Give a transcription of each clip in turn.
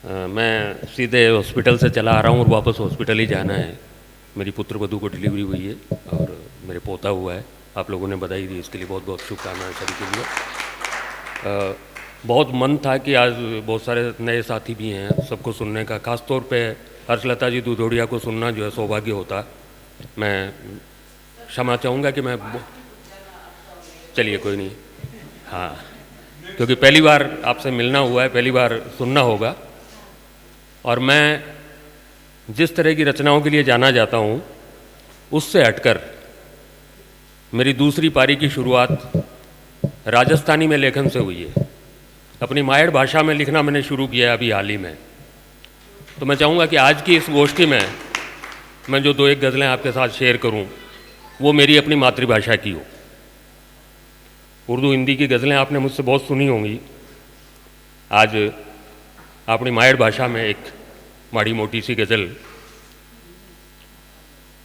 मैं सीधे हॉस्पिटल से चला आ रहा हूँ और वापस हॉस्पिटल ही जाना है। मेरी पुत्र वधू को डिलीवरी हुई है और मेरे पोता हुआ है। आप लोगों ने बधाई दी, इसके लिए बहुत बहुत शुभकामनाएं सभी के लिए। बहुत मन था कि आज बहुत सारे नए साथी भी हैं, सबको सुनने का, ख़ास तौर पे हर्षलता जी दुधोड़िया को सुनना जो है सौभाग्य होता। मैं क्षमा चाहूँगा कि मैं चलिए कोई नहीं, हाँ, क्योंकि पहली बार आपसे मिलना हुआ है, पहली बार सुनना होगा। और मैं जिस तरह की रचनाओं के लिए जाना जाता हूँ उससे हटकर मेरी दूसरी पारी की शुरुआत राजस्थानी में लेखन से हुई है। अपनी मायड़ भाषा में लिखना मैंने शुरू किया है अभी हाल ही में। तो मैं चाहूँगा कि आज की इस गोष्ठी में मैं जो दो एक गज़लें आपके साथ शेयर करूँ वो मेरी अपनी मातृभाषा की हो। उर्दू हिंदी की गज़लें आपने मुझसे बहुत सुनी होंगी। आज अपनी मायड़ भाषा में एक माड़ी मोटी सी गज़ल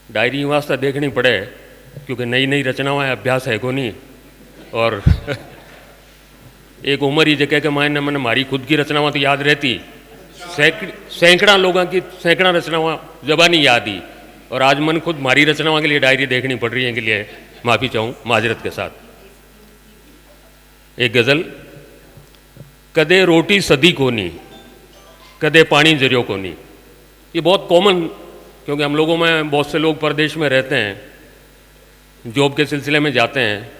डायरी वास्ते देखनी पड़े, क्योंकि नई नई रचनाओं अभ्यास है को नहीं। और एक उम्र ही जगह के मायने मैंने मारी खुद की रचनावां तो याद रहती, सैकड़ा लोगों की सैकड़ा रचनावां जबानी याद ही, और आज मन खुद मारी रचनावां के लिए डायरी देखनी पड़ रही है, के लिए माफ़ी चाहूँ माजरत के साथ। एक गज़ल, कदे रोटी सदी कोनी कदे पानी जरियो कोनी। ये बहुत कॉमन, क्योंकि हम लोगों में बहुत से लोग परदेश में रहते हैं, जॉब के सिलसिले में जाते हैं।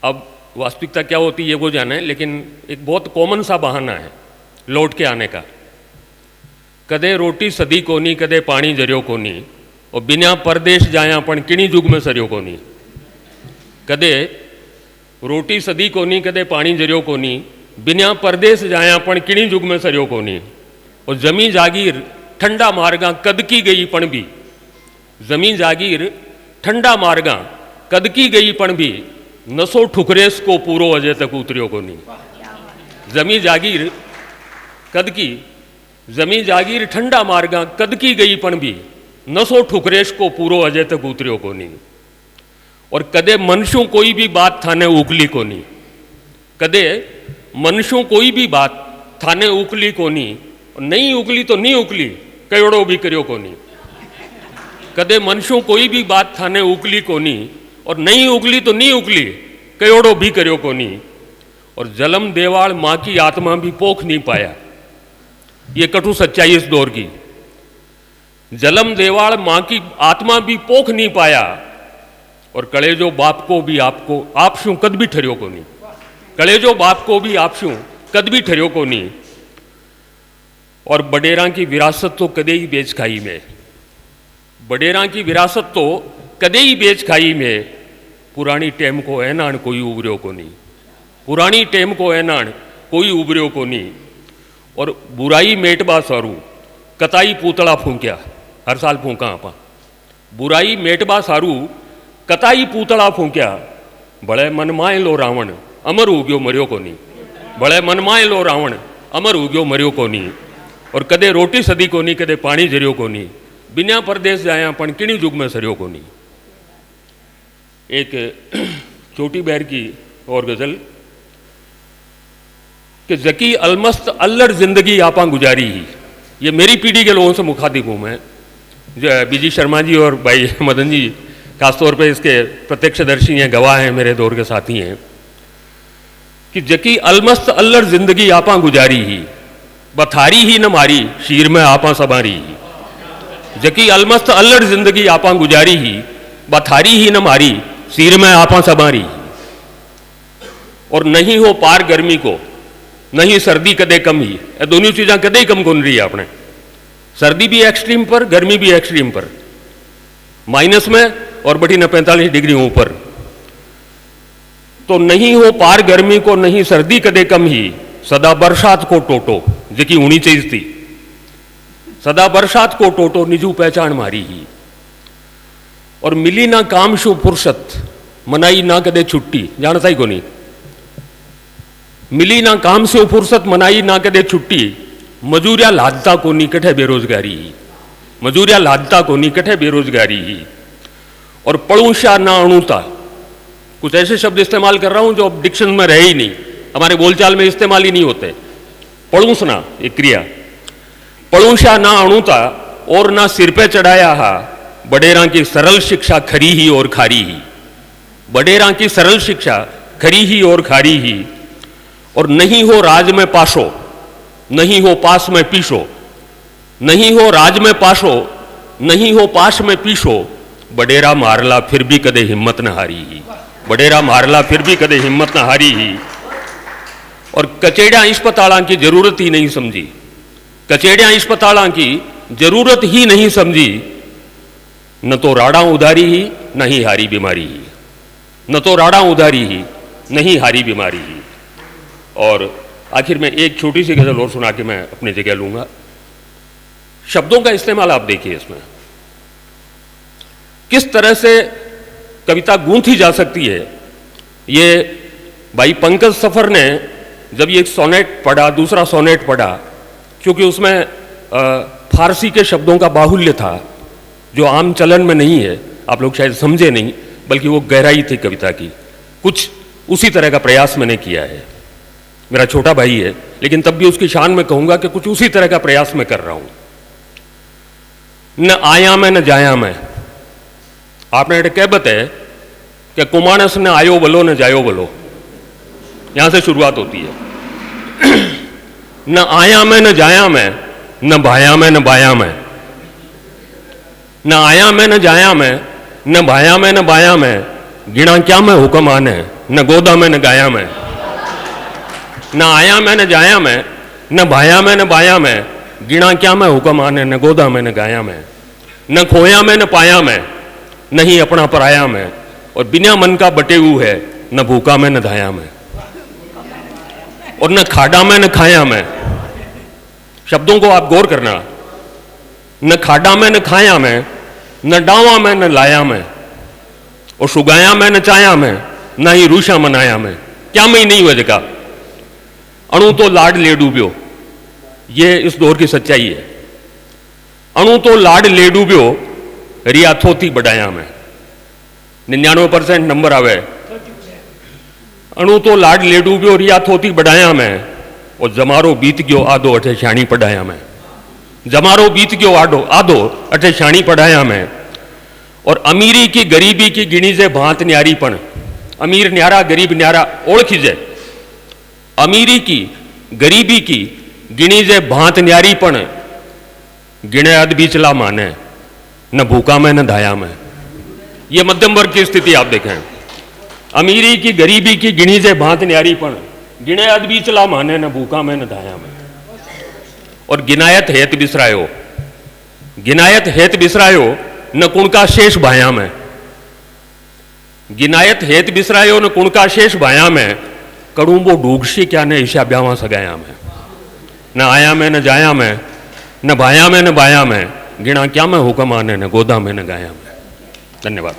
अब वास्तविकता क्या होती है ये वो जाने, लेकिन एक बहुत कॉमन सा बहाना है लौट के आने का। कदे रोटी सदी कोनी कदे पानी जरियो कोनी, और बिना परदेश जाया पण किणी जुग में सरियो कोनी। कदे रोटी सदी कोनी कदे पानी जरियो कोनी, बिना परदेश जाया पण किणी जुग में सरियो कोनी। और जमी जागीर ठंडा मार्गा कद की गई पण भी, जमी जागीर ठंडा मार्गा कद की गई पण भी, नसो ठुकरेस को पूरो अजय तक उतरियो को नहीं। जमी जागीर कद की, जमी जागीर ठंडा मार्गा कद की गई पण भी, नसो ठुकरेस को पूरो अजय तक उतरियो को नहीं। और कदे मनशू कोई भी बात थाने उकली को नहीं, कदे मनशू कोई भी बात थाने उकली को नहीं, नहीं उकली तो नहीं उकली कयोड़ो भी करियो को नहीं। कदे मनशू कोई भी बात थाने उकली को नहीं, और नहीं उगली तो नहीं उगली कयोड़ो भी करियो को नहीं। और जलम देवाल माँ की आत्मा भी पोख नहीं पाया, ये कटु सच्चाई इस दौर की। जलम देवाल माँ की आत्मा भी पोख नहीं पाया, और कलेजो बाप को भी आपको आपशू कद भी ठरियो को नहीं। कलेजो बाप को भी आपशू कद भी ठरियो को नहीं। और बडेरा की विरासत तो कदे ही बेच खाई में, बडेरा की विरासत तो कदे ही बेच खाई में, पुरानी टेम को ऐनाण कोई उबरियो को नहीं। पुरानी टेम को ऐनाण कोई उबरियो को नहीं। और बुराई मेटबा सारू कताई पूतला फूंक्या, हर साल फूंका आपा। बुराई मेटबा सारू कताई पूतला फूंक्या, बड़े मन माए लो रावण अमर उग्यो मरियो को नहीं। बड़े मन माए लो रावण अमर उग्यो मरियो को नहीं। और कदे रोटी सदी को नहीं कदे पानी जरियो को नहीं, बिना परदेश जाया पण किणी जुग में सरियो को नहीं। एक छोटी बहर की और गज़ल, कि जकी अलमस्त अल्लड़ जिंदगी आपा गुजारी ही। ये मेरी पीढ़ी के लोगों से मुखातिब हूँ मैं, जो बीजी शर्मा जी और भाई मदन जी खासतौर पे इसके प्रत्यक्षदर्शी हैं, गवाह हैं, मेरे दौर के साथी हैं। कि जकी अलमस्त अल्लड़ जिंदगी आपा गुजारी ही, बथारी ही न मारी शीर में आपा सवारी ही। जकी अलमस्त अल्लड़ जिंदगी आपा गुजारी ही, बथारी ही न मारी सिर में आपा सवारी। और नहीं हो पार गर्मी को नहीं सर्दी कदे कम ही, दोनों चीज़ें कदे ही कम गुन रही है आपने। सर्दी भी एक्सट्रीम पर, गर्मी भी एक्सट्रीम पर, माइनस में, और बटी न 45 डिग्री ऊपर। तो नहीं हो पार गर्मी को नहीं सर्दी कदे कम ही, सदा बरसात को टोटो जकी होनी चाहिए थी। सदा बरसात को टोटो निजू पहचान मारी ही। और मिली ना काम शु फुर्सत मनाई ना कदे छुट्टी, जानता ही को नहीं। मिली ना काम से फुर्सत मनाई ना कदे छुट्टी, मजूरिया लादता को नहीं कठे बेरोजगारी ही। मजूरिया लादता को नहीं कठे बेरोजगारी ही। और पड़ूशा ना अणुता, कुछ ऐसे शब्द इस्तेमाल कर रहा हूं जो अब डिक्शन में रहे ही नहीं, हमारे बोलचाल में इस्तेमाल ही नहीं होते। पड़ूसना एक क्रिया, पड़ूशा ना अणुता और ना सिर पे चढ़ाया हा, बडेरा की सरल शिक्षा खरी ही और खारी ही। बडेरा की सरल शिक्षा खरी ही और खारी ही। और नहीं हो राज में पाशो, नहीं हो पास में पीसो, नहीं हो राज में पाशो, नहीं हो पास में पीसो, बडेरा मारला फिर भी कदे हिम्मत न हारी ही। बडेरा मारला फिर भी कदे हिम्मत न हारी ही। और कचेड़िया इस्पताला की जरूरत ही नहीं समझी, कचेड़िया इस्पताला की जरूरत ही नहीं समझी, न तो राड़ा उधारी ही न ही हारी बीमारी ही। न तो राड़ा उधारी ही नहीं हारी बीमारी ही। और आखिर में एक छोटी सी गजल और सुना के मैं अपनी जगह लूंगा। शब्दों का इस्तेमाल आप देखिए, इसमें किस तरह से कविता गूंथी जा सकती है। ये भाई पंकज सफर ने जब ये एक सोनेट पढ़ा, दूसरा सोनेट पढ़ा, क्योंकि उसमें फारसी के शब्दों का बाहुल्य था जो आम चलन में नहीं है, आप लोग शायद समझे नहीं, बल्कि वो गहराई थी कविता की। कुछ उसी तरह का प्रयास मैंने किया है। मेरा छोटा भाई है, लेकिन तब भी उसकी शान में कहूंगा कि कुछ उसी तरह का प्रयास मैं कर रहा हूं। न आया मैं न जाया मैं, आपने कहबत है कि कुमानस ने आयो बलो न जायो बलो, यहां से शुरुआत होती है। न आया मैं न जाया मैं, न भाया मैं न बाया मैं। न आया मैं न जाया मैं, न भाया मैं न बाया मैं, गिना क्या मैं हुक्म आने, न गोदा मैं न गाया मैं। न आया मैं न जाया मैं, न भाया मैं न बाया मैं, गिना क्या मैं हुक्म आने, न गोदा मैं न गाया मैं। न खोया मैं न पाया मैं, नहीं अपना पराया मैं, और बिना मन का बटेऊ है, न भूखा मैं न धाया मैं। और न खाड़ा में न खाया मैं। शब्दों को आप गौर करना। न खाड़ा में न खाया मैं, न डावा में न लाया मैं, और सुगाया मैं न चाया मैं, न ही रूषा मनाया मैं। क्या मैं नहीं हुआ जगह अणु तो लाड ले डूब्यो, ये इस दौर की सच्चाई है। अणु तो लाड ले डूब्यो, रिया थोती बढ़ाया मैं। 99% नंबर आवे। अणु तो लाड ले डूब्यो, रिया थोती बढ़ाया मैं, और जमारो बीत गयो आधो अठे शाणी पढ़ाया मैं। जमारो बीत गयो आधो अठे शाणी पढ़ाया मैं। और अमीरी की गरीबी की गिणी से भांत न्यारीपण, अमीर न्यारा गरीब न्यारा ओळखी जे। अमीरी की गरीबी की गिणी से भांत न्यारीपण, गिणे अद बीचला माने, न भूखा में न धाया में। ये मध्यम वर्ग की स्थिति आप देखें। अमीरी की गरीबी की गिणी से भांत न्यारीपण, गिणे अद बीचला माने, न भूखा में न धाया में। और गिनायत हेत बिसरायो, गिनायत हेत बिसरायो, न कुणका शेष भाया में। गिनायत हेत बिसरायो न कुणका शेष भाया में, कड़ूंबो डूगशी क्या ने ईशा ब्यावा सगाया में। न आया में न जाया में, न भाया में न बाया में, गिना क्या मैं हुक्म आने, न गोदा में न गाया में। धन्यवाद।